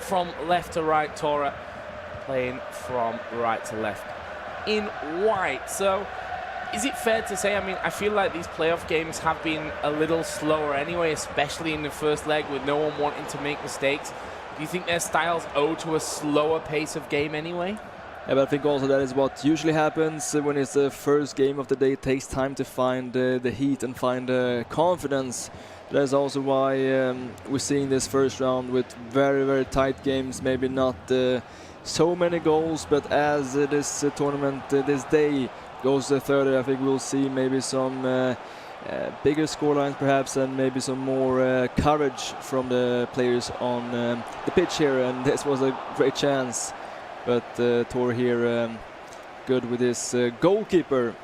from left to right. Tore playing from right to left in white. So is it fair to say, I mean, I feel like these playoff games have been a little slower anyway, especially in the first leg with no one wanting to make mistakes. Do you think their styles owe to a slower pace of game anyway? Yeah, but I think also that is what usually happens when it's the first game of the day. It takes time to find the heat and find confidence. That's also why we're seeing this first round with very, very tight games, maybe not so many goals, but as this tournament, this day goes further, I think we'll see maybe some bigger scorelines perhaps, and maybe some more courage from the players on the pitch here, and this was a great chance. But Tore here good with his goalkeeper.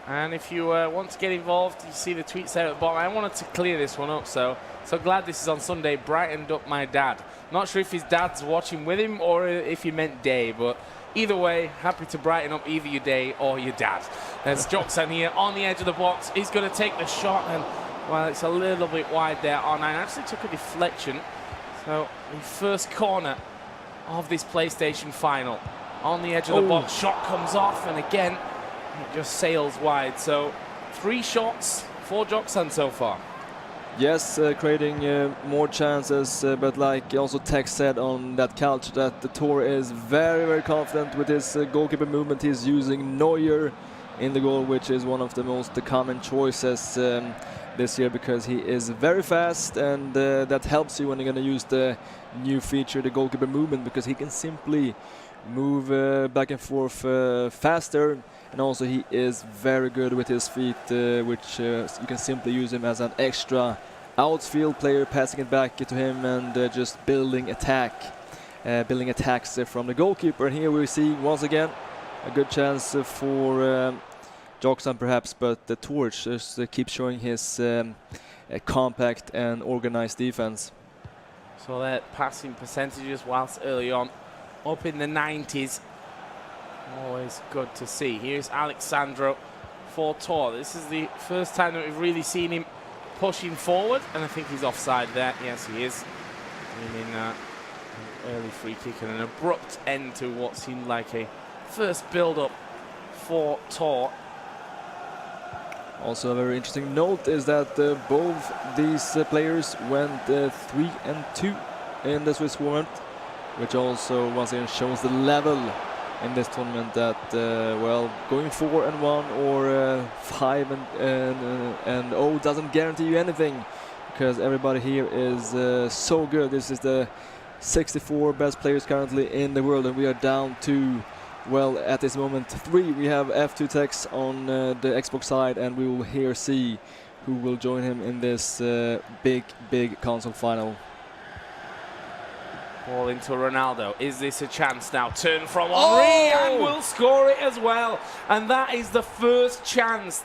And if you want to get involved, you see the tweets there at the bottom. I wanted to clear this one up, so glad this is on Sunday. Brightened up my dad. Not sure if his dad's watching with him or if he meant day, but either way, happy to brighten up either your day or your dad. There's Joksan here on the edge of the box. He's going to take the shot, and well, it's a little bit wide there. R9 actually took a deflection. So the first corner of this PlayStation final on the edge of the box. Shot comes off, and again, it just sails wide. So 3 shots for Joksan so far. Yes, creating more chances, but like also Tex said on that couch, that the Tore is very, very confident with his goalkeeper movement. He's using Neuer in the goal, which is one of the most common choices this year, because he is very fast, and that helps you when you're going to use the new feature, the goalkeeper movement, because he can simply move back and forth faster, and also he is very good with his feet, which you can simply use him as an extra outfield player, passing it back to him and just building attacks from the goalkeeper. And here we see once again a good chance for Joksan perhaps, but the Tore just keeps showing his compact and organized defense. So their passing percentages, whilst early on, up in the 90s. Always good to see. Here's Alexandro for Tore. This is the first time that we've really seen him pushing forward, and I think he's offside there. Yes, he is. Meaning an early free kick and an abrupt end to what seemed like a first build-up for Tore. Also a very interesting note is that both these players went 3-2 in the Swiss tournament, which also once again shows the level in this tournament, that well, going 4-1 or 5-0 doesn't guarantee you anything, because everybody here is so good. This is the 64 best players currently in the world, and we are down to, well, at this moment 3. We have F2 Tex on the Xbox side, and we will here see who will join him in this big console final. Ball into Ronaldo. Is this a chance now? Turn from Henry, and will score it as well. And that is the first chance.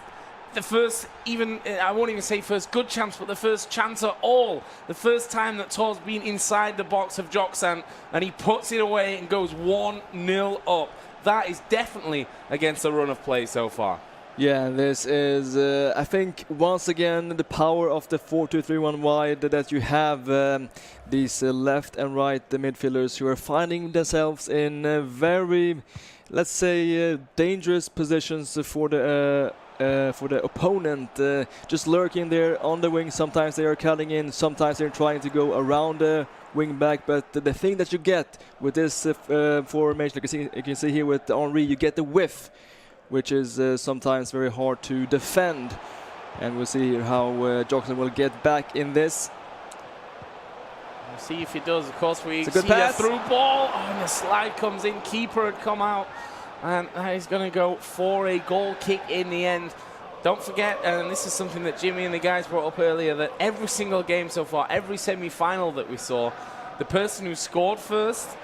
The first, I won't even say first good chance, but the first chance at all. The first time that Tore's been inside the box of Joksan, and he puts it away and goes 1-0 up. That is definitely against the run of play so far. Yeah, this is, I think, once again, the power of the 4-2-3-1 wide, that you have these left and right midfielders who are finding themselves in very, let's say, dangerous positions for the opponent, just lurking there on the wing. Sometimes they are cutting in, sometimes they're trying to go around the wing back, but the thing that you get with this formation, you can see here with Henry, you get the whiff, which is sometimes very hard to defend. And we'll see here how Joksan will get back in this. We'll see if he does. Of course, we see a through ball. Oh, and the slide comes in. Keeper had come out. And he's going to go for a goal kick in the end. Don't forget, and this is something that Jimmy and the guys brought up earlier, that every single game so far, every semi-final that we saw, the person who scored first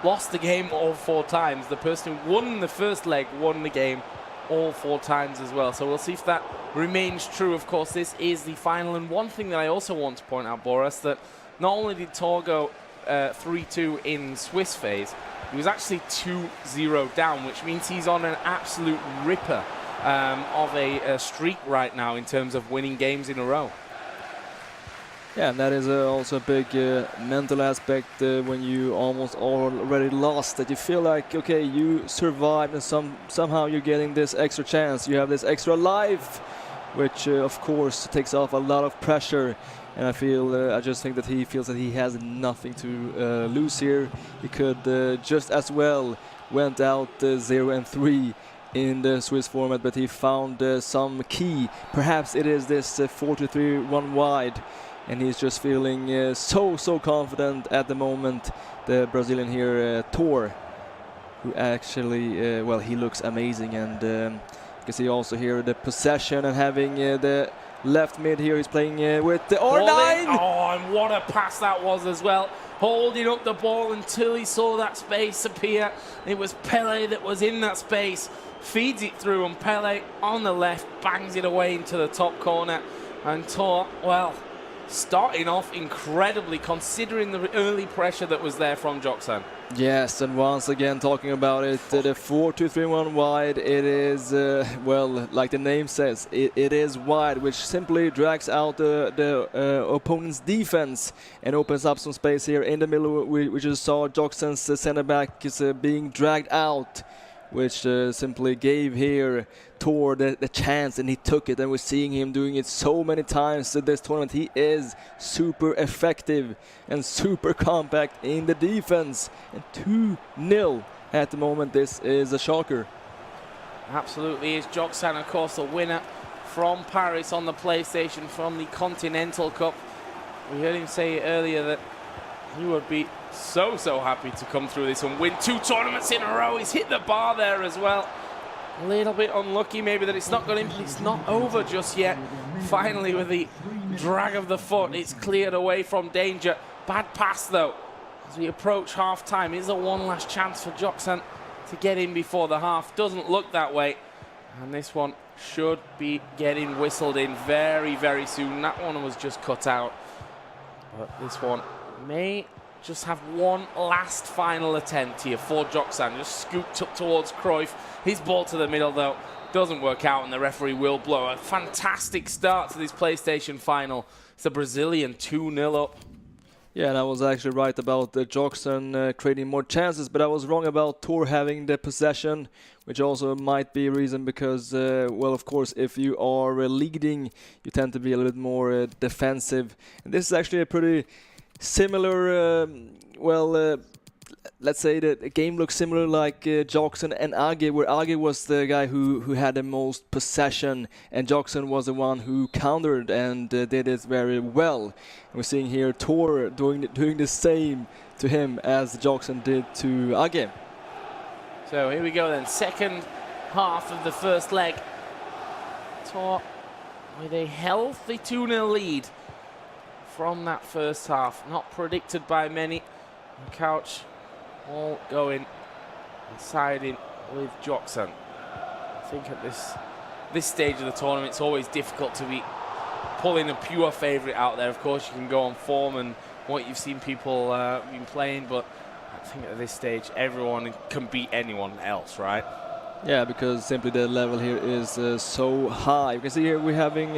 lost the game all 4 times. The person who won the first leg won the game all 4 times as well. So we'll see if that remains true. Of course, this is the final. And one thing that I also want to point out, Boris, that not only did Tore go 3-2 in Swiss phase, he was actually 2-0 down, which means he's on an absolute ripper of a streak right now in terms of winning games in a row. Yeah, and that is also a big mental aspect when you almost already lost, that you feel like, okay, you survived and somehow you're getting this extra chance, you have this extra life, which of course takes off a lot of pressure. And I just think that he feels that he has nothing to lose here. He could just as well went out 0-3 in the Swiss format, but he found some key. Perhaps it is this 4-3 one wide. And he's just feeling so confident at the moment. The Brazilian here, Tore, who actually, well, he looks amazing. And you can see also here the possession and having the left mid here. He's playing with the R9. Oh, and what a pass that was as well. Holding up the ball until he saw that space appear. It was Pele that was in that space. Feeds it through, and Pele on the left bangs it away into the top corner. And Tore, well, starting off incredibly, considering the early pressure that was there from Joksan. Yes, and once again talking about it, the 4-2-3-1 wide, it is, well, like the name says, it is wide, which simply drags out the opponent's defense and opens up some space here in the middle. We just saw Joksan's center back is being dragged out, which simply gave here Tore the chance, and he took it, and we're seeing him doing it so many times in this tournament. He is super effective and super compact in the defense, and 2-0 at the moment. This is a shocker. Absolutely is. Joksan, of course, the winner from Paris on the PlayStation from the Continental Cup. We heard him say earlier that he would be so happy to come through this and win 2 tournaments in a row. He's hit the bar there as well. A little bit unlucky maybe that it's not got in, but it's not over just yet. Finally, with the drag of the foot, it's cleared away from danger. Bad pass though. As we approach half time, is there one last chance for Joksan to get in before the half? Doesn't look that way. And this one should be getting whistled in very soon. That one was just cut out. But this one may just have one last final attempt here for Joksan. Just scooped up towards Cruyff. His ball to the middle, though, doesn't work out, and the referee will blow. A fantastic start to this PlayStation final. It's a Brazilian 2-0 up. Yeah, and I was actually right about Joksan creating more chances, but I was wrong about Tore having the possession, which also might be a reason because, well, of course, if you are leading, you tend to be a little bit more defensive. And this is actually a pretty similar, let's say that the game looks similar like Joksan and Age, where Age was the guy who had the most possession, and Joksan was the one who countered and did it very well. And we're seeing here Tore doing the same to him as Joksan did to Age. So here we go then, second half of the first leg. Tore with a healthy 2-0 lead from that first half. Not predicted by many. The couch all going and siding with Joksan. I think at this stage of the tournament, it's always difficult to be pulling a pure favourite out there. Of course, you can go on form and what you've seen people been playing, but I think at this stage, everyone can beat anyone else, right? Yeah, because simply the level here is so high. You can see here we're having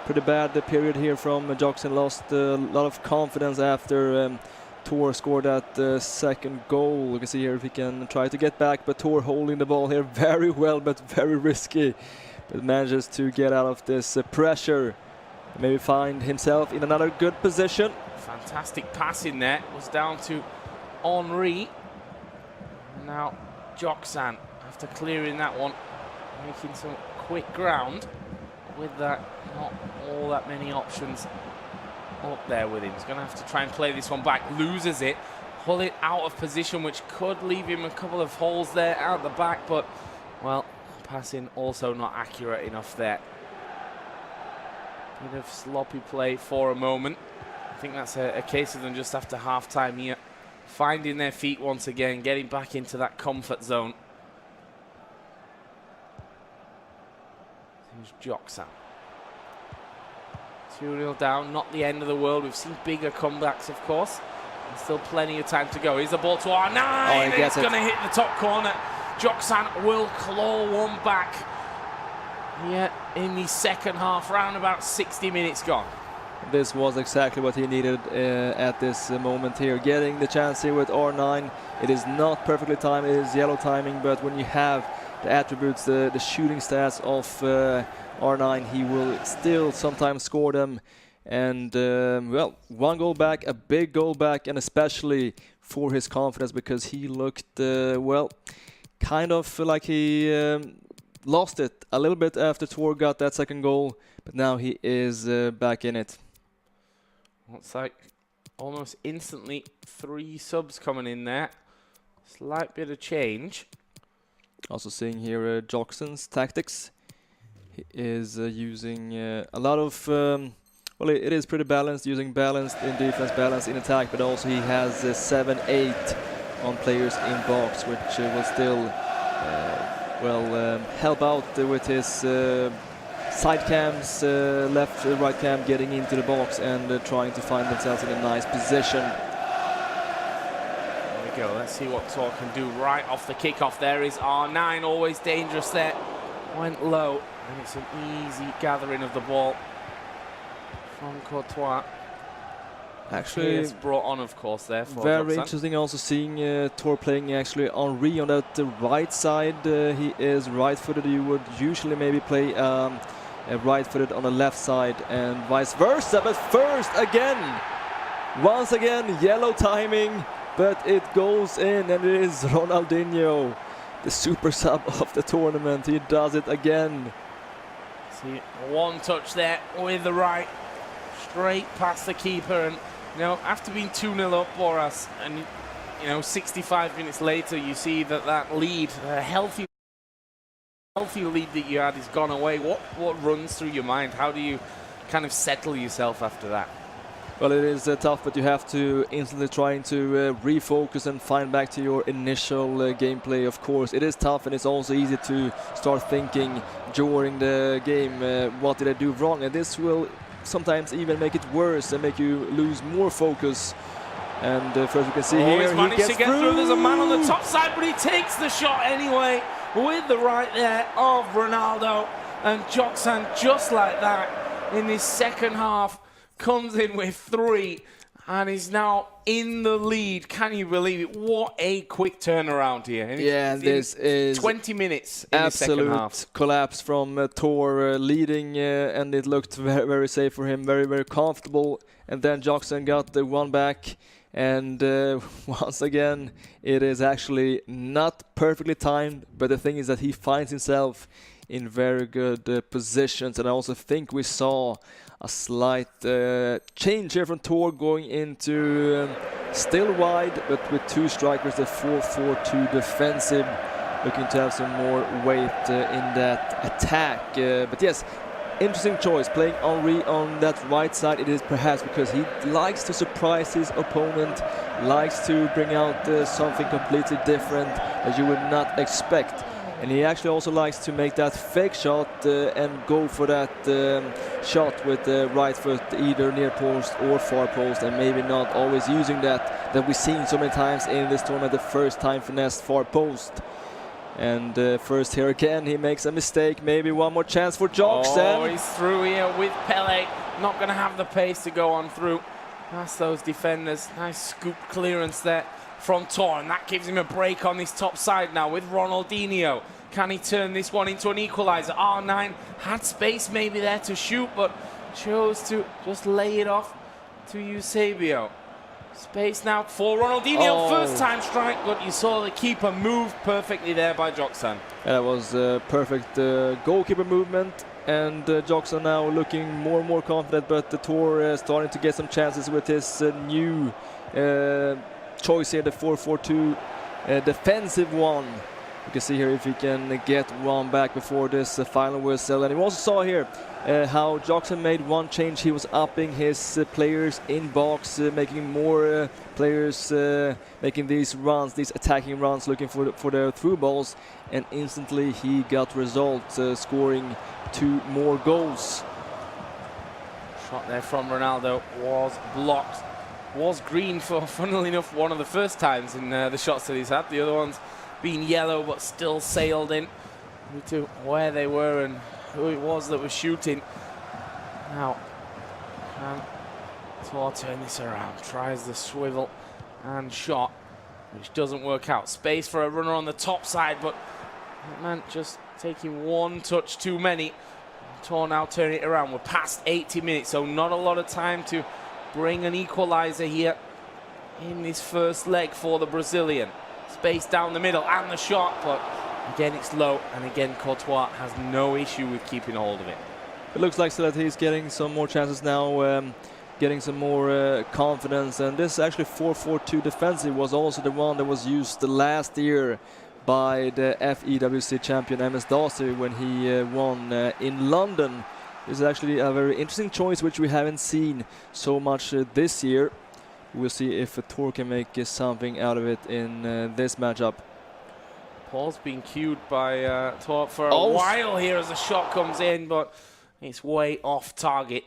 pretty bad period here from Joksan. Lost a lot of confidence after Tore scored that second goal. You can see here if he can try to get back, but Tore holding the ball here very well, but very risky. But manages to get out of this pressure. Maybe find himself in another good position. Fantastic pass in there. It was down to Henry. Now Joksan, after clearing that one, making some quick ground. With that, not all that many options up there with him. He's going to have to try and play this one back. Loses it. Pull it out of position, which could leave him a couple of holes there out the back. But, well, passing also not accurate enough there. Bit of sloppy play for a moment. I think that's a case of them just after half-time here. Finding their feet once again, getting back into that comfort zone. Here's Joksan. 2-0 down, not the end of the world. We've seen bigger comebacks, of course. And still plenty of time to go. Here's the ball to R9. Oh, it's going to hit the top corner. Joksan will claw one back. Yeah, in the second half, round about 60 minutes gone. This was exactly what he needed at this moment here. Getting the chance here with R9. It is not perfectly timed, it is yellow timing, but when you have the attributes, the shooting stats of R9, he will still sometimes score them. And well, one goal back, a big goal back, and especially for his confidence, because he looked, well, kind of like he lost it a little bit after Tore got that second goal, but now he is back in it. Well, it's like almost instantly 3 subs coming in there. Slight bit of change. Also seeing here Joksan's tactics. He is using a lot of, well, it is pretty balanced, using balanced in defense, balanced in attack, but also he has 7-8 on players in box, which will still, well, help out with his side cams, left, right cam, getting into the box and trying to find themselves in a nice position. Go. Let's see what Tore can do right off the kickoff. There is R9, always dangerous there. Went low, and it's an easy gathering of the ball from Courtois. Actually, it's brought on, of course, there for very Joksan. interesting also seeing Tore playing actually Henry on that right side. He is right-footed. You would usually maybe play right-footed on the left side and vice versa. But first, again, once again, yellow timing. But it goes in, and it is Ronaldinho, the super sub of the tournament. He does it again. See, one touch there with the right, straight past the keeper. And, you know, after being 2-0 up for us, and, you know, 65 minutes later, you see that that lead, a healthy lead that you had, is gone away. What runs through your mind? How do you kind of settle yourself after that? Well, it is tough, but you have to instantly trying to refocus and find back to your initial gameplay. Of course, it is tough, and it's also easy to start thinking during the game, what did I do wrong? And this will sometimes even make it worse and make you lose more focus. And first we can see here, he's managed to get through. There's a man on the top side, but he takes the shot anyway with the right there of Ronaldo. And Joksan, just like that, in this second half, comes in with 3 and is now in the lead. Can you believe it? What a quick turnaround here. And yeah, this is 20 minutes in the second half. Absolute collapse from Tore leading, and it looked very, very safe for him, very, very comfortable. And then Joksan got the one back, and once again, it is actually not perfectly timed, but the thing is that he finds himself in very good positions. And I also think we saw a slight change here from Tore going into still wide, but with 2 strikers, the 4-4-2 defensive, looking to have some more weight in that attack. But yes, interesting choice, playing Henry on that right side. It is perhaps because he likes to surprise his opponent, likes to bring out something completely different that you would not expect. And he actually also likes to make that fake shot and go for that shot with the right foot, either near post or far post, and maybe not always using that we've seen so many times in this tournament, the first time finesse far post. And first here again, he makes a mistake, maybe one more chance for Joksan. Oh, he's through here with Pele, not going to have the pace to go on through. That's those defenders, nice scoop clearance there from Tore, and that gives him a break on this top side now with Ronaldinho. Can he turn this one into an equalizer? R9 had space maybe there to shoot, but chose to just lay it off to Eusebio. Space now for Ronaldinho. Oh. First time strike, but you saw the keeper move perfectly there by Joksan. That was perfect goalkeeper movement, and Joksan now looking more and more confident, but the Tore starting to get some chances with his new choice here, the 4-4-2 defensive one. You can see here if he can get one back before this final whistle. And we also saw here how Joksan made one change. He was upping his players in box, making more players making these runs, these attacking runs, looking for the through balls. And instantly he got results, scoring 2 more goals. Shot there from Ronaldo was blocked. Was green for, funnily enough, one of the first times in the shots that he's had. The other ones being yellow, but still sailed in to where they were and who it was that was shooting. Now, Tore turn this around, tries the swivel and shot, which doesn't work out. Space for a runner on the top side, but that man just taking one touch too many. Tore now turning it around. We're past 80 minutes, so not a lot of time to bring an equalizer here in this first leg for the Brazilian. Space down the middle and the shot, but again it's low, and again Courtois has no issue with keeping hold of it. It looks like so that he's getting some more chances now, getting some more confidence, and this actually 4-4-2 defensive was also the one that was used last year by the FEWC champion MS Darcy when he won in London. This is actually a very interesting choice which we haven't seen so much this year. We'll see if Tore can make something out of it in this matchup. Paul's been cued by Tore for a while here as the shot comes in, but it's way off target.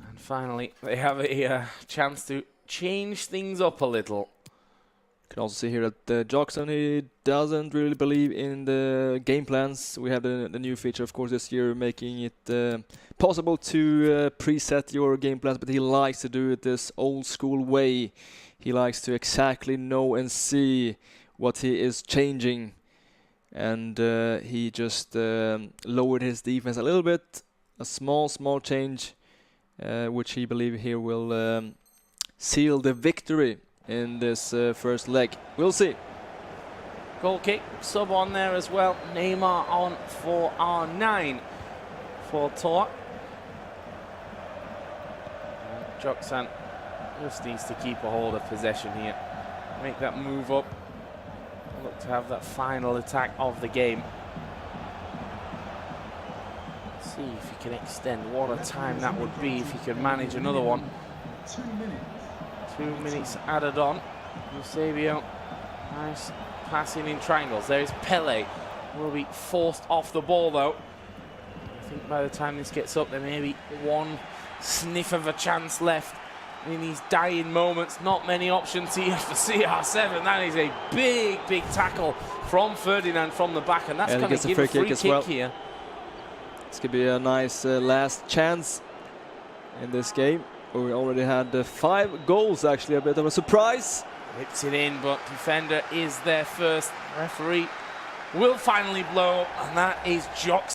And finally they have a chance to change things up a little. You can also see here that Joksan, he doesn't really believe in the game plans. We have the new feature, of course, this year, making it possible to preset your game plans, but he likes to do it this old school way. He likes to exactly know and see what he is changing. And he just lowered his defense a little bit, a small change, which he believes here will seal the victory in this first leg. We'll see. Goal kick, sub on there as well. Neymar on for R9 for Tore. Joksan just needs to keep a hold of possession here. Make that move up. Look to have that final attack of the game. See if he can extend. What a time that would be if he could manage another one. 2 minutes. 2 minutes added on. Eusebio, nice passing in triangles. There is Pele. Will be forced off the ball though. I think by the time this gets up, there may be one sniff of a chance left in these dying moments. Not many options here for CR7. That is a big tackle from Ferdinand from the back, and that's going to give a free kick here. This could be a nice last chance in this game. We already had 5 goals, actually, a bit of a surprise. Whips it in, but defender is there first. Referee will finally blow, and that is Joksan.